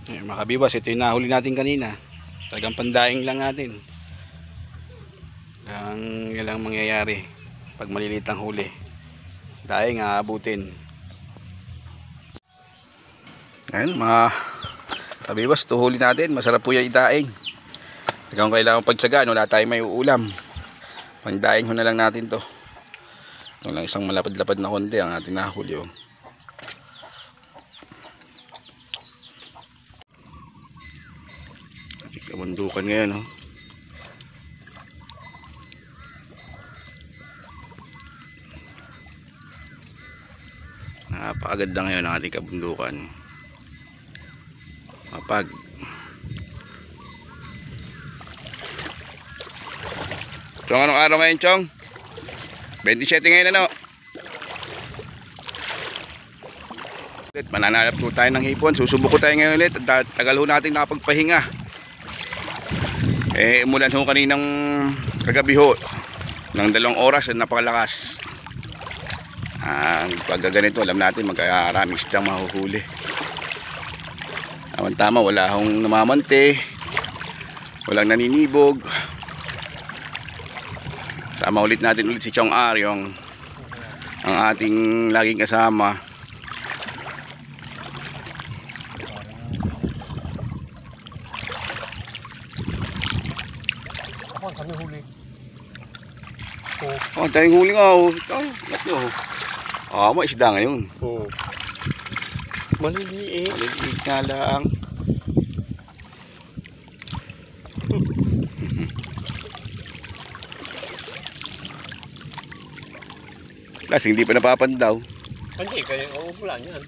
Mga kabibas, ito yung nahuli natin kanina. Talagang pandaing lang natin. Yan lang mangyayari pag maliliit ang huli. Daing aabutin. Ayan mga kabibas, ito huli natin. Masarap po yung daing. Talagang kailangan pagtsagaan, wala tayong may uulam. Pandaing ho na lang natin to. Ito lang isang malapad-lapad na konti ang ating nahuli. Kamundukan ngayon, oh. Napakaganda ngayon ang ating kabundukan. Mapag. Chong, anong araw ngayon, Chong? 27 ngayon, ano? Mananalap po tayo ng hipon. Susubok ko tayo ngayon ulit. Tagal ho natin nakapagpahinga. Umulan ho kaninang kagabi ho ng 2 oras at napakalakas. Pag ganito alam natin magkakaraming isdang mahuhuli. Tama, wala hong namamante, walang naninibog. Sama ulit natin si Chong Aryong, ang ating laging kasama. Kami huli. Tayong huli nga. May isda ngayon. Maliliit. Maliliit nga lang. Kasi hindi pa napapandaw. Hindi, kaya uupulan yan.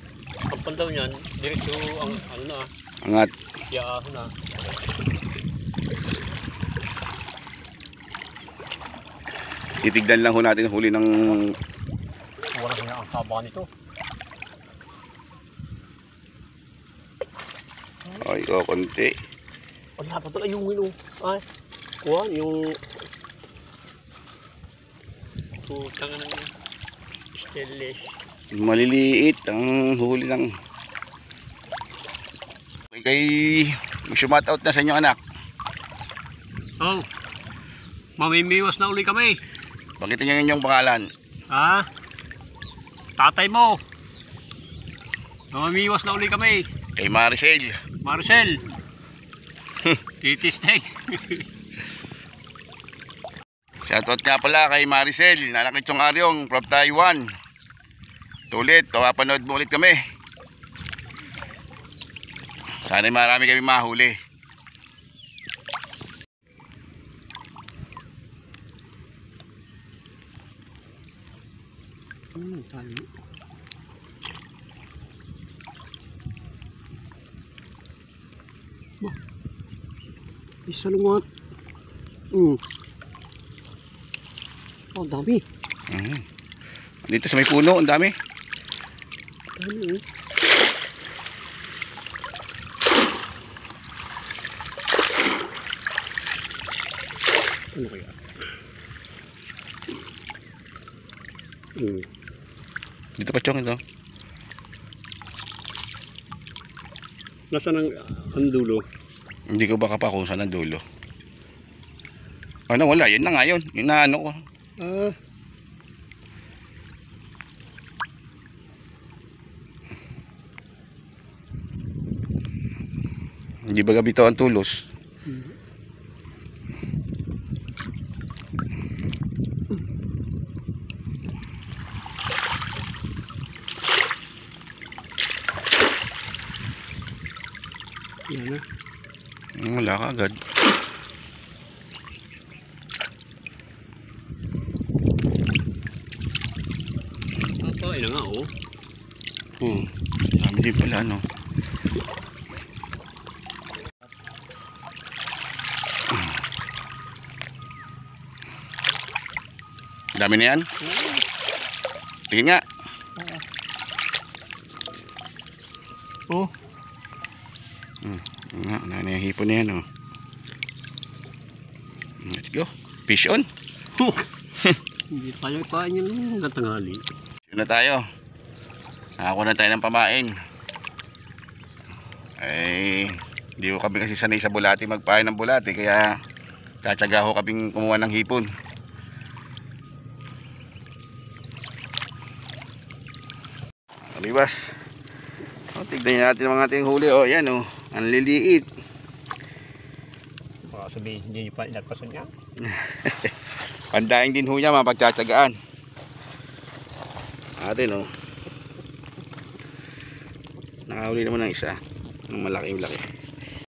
Ang pandaw niyan, diretso ang ano na. Angat. Yaaho na. Titignan lang ho natin huli ng... Wala na ang haba nito. Ay, konti. Wala pa ito yung mino. Ay, kuha yung... Putang na ng stainless. Maliliit ang huli ng... Okay, mag-shout out na sa inyong anak. Oh, mamimiwas na uli kami. Bakit niyo inyong pangalan? Ha? Tatay mo. Mamimiwas na uli kami. Kay Maricel. Marcel. Titis na eh. Shoutout nga pala kay Maricel, nanak ni Chong Aryong from Taiwan. Tulit, papanood mo ulit kami. Sana marami kami mahuli. Tali. Isa lungat. Oh, dami. Dito sa may puno, ang dami. Dami. Ano kaya? Dito pa, Chong, ito. Nasaan ang dulo? Hindi ko baka pa kung saan ang dulo. Ano, wala, yun na nga yun. Yun na ano ko. Hindi ba gabi ito ang tulos? Yan na. Wala ka agad. Ay na nga, oh. Dami din pala, no? Dami na yan? Tingin nga. Oh. Ano yung hipon na yan, oh. Let's go. Fish on. Hindi tayo kain yun hanggang tanghali. Yun na tayo. Nakakuha na tayo ng pamain. Eh, hindi ko kami kasi sanay sa bulati, magpain ng bulati, kaya tatsaga ko kaming kumuha ng hipon. Kabibas, tignan natin ang ating huli. Yan ang liliit. Baka sabihin, hindi nyo pa inagpasan niya. Pandaing din ho niya, mapagtsatsagaan atin. Nakahuli naman ng isa, ng malaking laki.